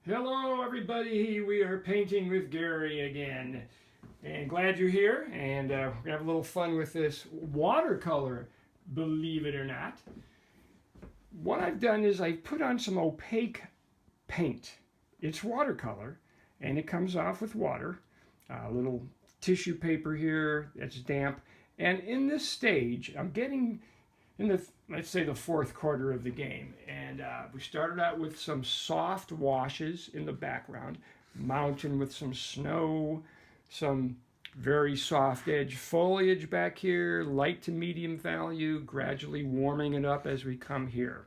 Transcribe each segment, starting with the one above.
Hello everybody, we are painting with Gary again, and glad you're here, and we're gonna have a little fun with this watercolor, believe it or not. What I've done is I've put on some opaque paint. It's watercolor, and it comes off with water, a little tissue paper here that's damp, and in this stage I'm getting in the, let's say, the fourth quarter of the game, and we started out with some soft washes in the background, mountain with some snow, some very soft edge foliage back here, light to medium value, gradually warming it up as we come here.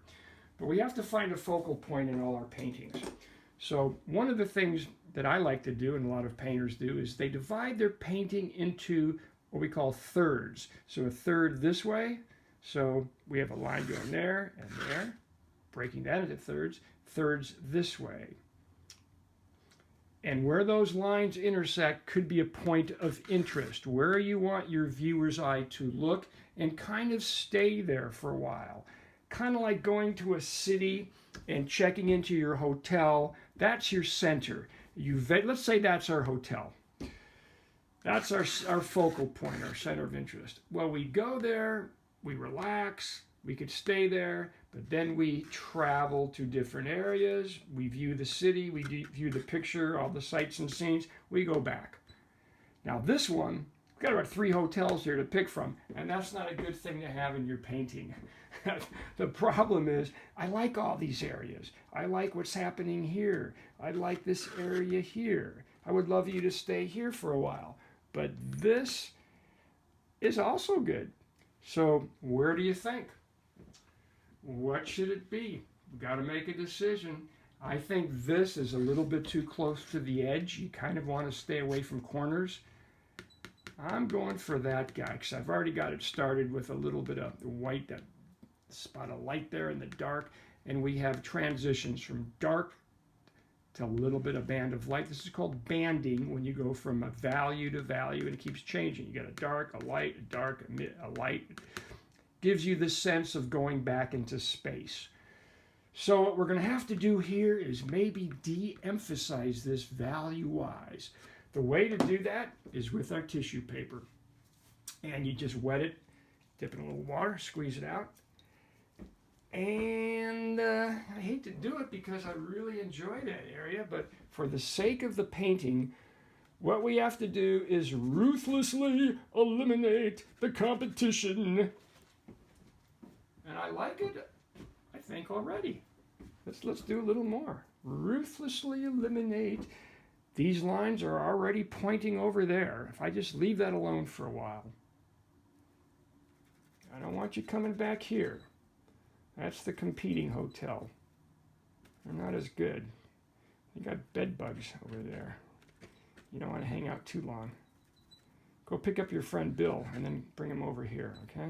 But we have to find a focal point in all our paintings. So one of the things that I like to do, and a lot of painters do, is they divide their painting into what we call thirds. So a third this way. So we have a line going there and there, breaking that into thirds this way. And where those lines intersect could be a point of interest, where you want your viewer's eye to look and kind of stay there for a while. Kind of like going to a city and checking into your hotel. That's your center. Let's say that's our hotel. That's our focal point, our center of interest. Well, we go there, we relax, we could stay there, but then we travel to different areas, we view the city, we view the picture, all the sights and scenes, we go back. Now this one, we've got about 3 hotels here to pick from, and that's not a good thing to have in your painting. The problem is, I like all these areas. I like what's happening here. I like this area here. I would love you to stay here for a while, but this is also good. So where do you think? What should it be? We've got to make a decision. I think this is a little bit too close to the edge. You kind of want to stay away from corners. I'm going for that guy because I've already got it started with a little bit of white, that spot of light there in the dark, and we have transitions from dark to a little bit of band of light. This is called banding, when you go from a value to value and it keeps changing. You got a dark, a light, a dark, a light. It gives you the sense of going back into space. So what we're going to have to do here is maybe de-emphasize this value-wise. The way to do that is with our tissue paper. And you just wet it, dip it in a little water, squeeze it out. And I hate to do it because I really enjoy that area, but for the sake of the painting, what we have to do is ruthlessly eliminate the competition. And I like it, I think, already. Let's do a little more. Ruthlessly eliminate. These lines are already pointing over there. If I just leave that alone for a while. I don't want you coming back here. That's the competing hotel. They're not as good. They got bed bugs over there. You don't want to hang out too long. Go pick up your friend Bill and then bring him over here, okay?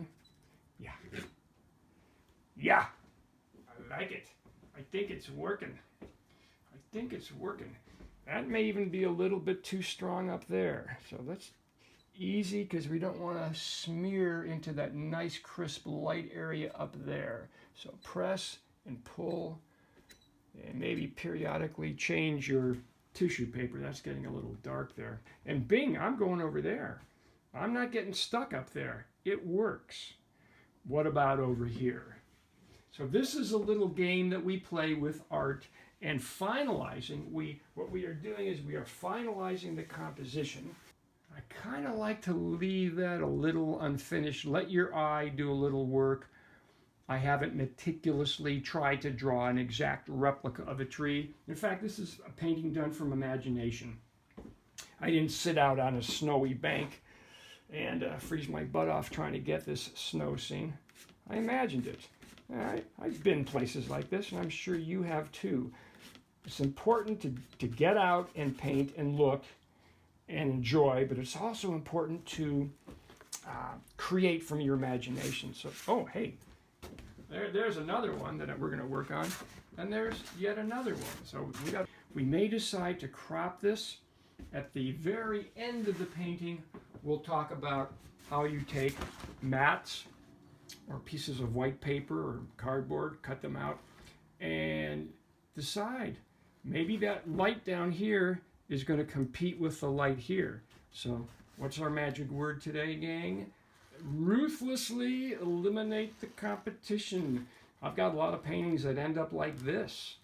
Yeah. Yeah! I like it. I think it's working. I think it's working. That may even be a little bit too strong up there. So that's easy because we don't want to smear into that nice crisp light area up there. So press and pull and maybe periodically change your tissue paper. That's getting a little dark there. And bing, I'm going over there. I'm not getting stuck up there. It works. What about over here? So this is a little game that we play with art and finalizing. What we are doing is we are finalizing the composition. I kind of like to leave that a little unfinished. Let your eye do a little work. I haven't meticulously tried to draw an exact replica of a tree. In fact, this is a painting done from imagination. I didn't sit out on a snowy bank and freeze my butt off trying to get this snow scene. I imagined it. I've been places like this, and I'm sure you have too. It's important to get out and paint and look and enjoy, but it's also important to create from your imagination. So, oh, hey, there's another one that we're going to work on, and there's yet another one. So we may decide to crop this at the very end of the painting. We'll talk about how you take mats or pieces of white paper or cardboard, cut them out, and decide maybe that light down here is going to compete with the light here. So what's our magic word today, gang? Ruthlessly eliminate the competition. I've got a lot of paintings that end up like this.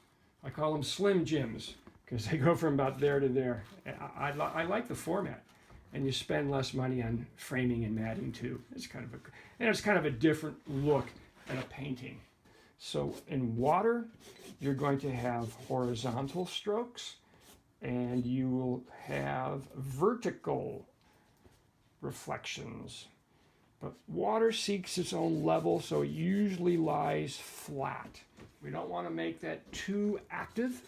I call them Slim Jims because they go from about there to there. I like the format, and you spend less money on framing and matting too. It's kind of a different look at a painting. So in water, you're going to have horizontal strokes, and you will have vertical reflections. But water seeks its own level, so it usually lies flat. We don't want to make that too active.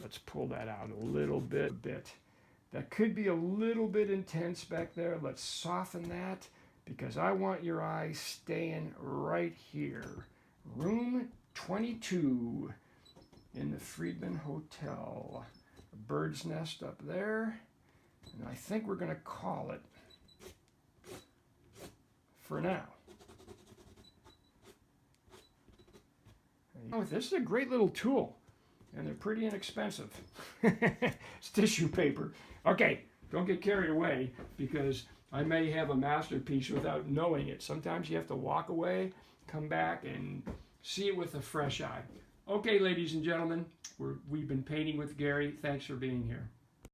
Let's pull that out a little bit. That could be a little bit intense back there. Let's soften that because I want your eyes staying right here. Room 22 in the Friedman Hotel. A bird's nest up there. And I think we're going to call it for now. Oh, this is a great little tool, and they're pretty inexpensive. It's tissue paper. Okay, don't get carried away because I may have a masterpiece without knowing it. Sometimes you have to walk away, come back, and see it with a fresh eye. Okay, ladies and gentlemen, we've been painting with Gary. Thanks for being here.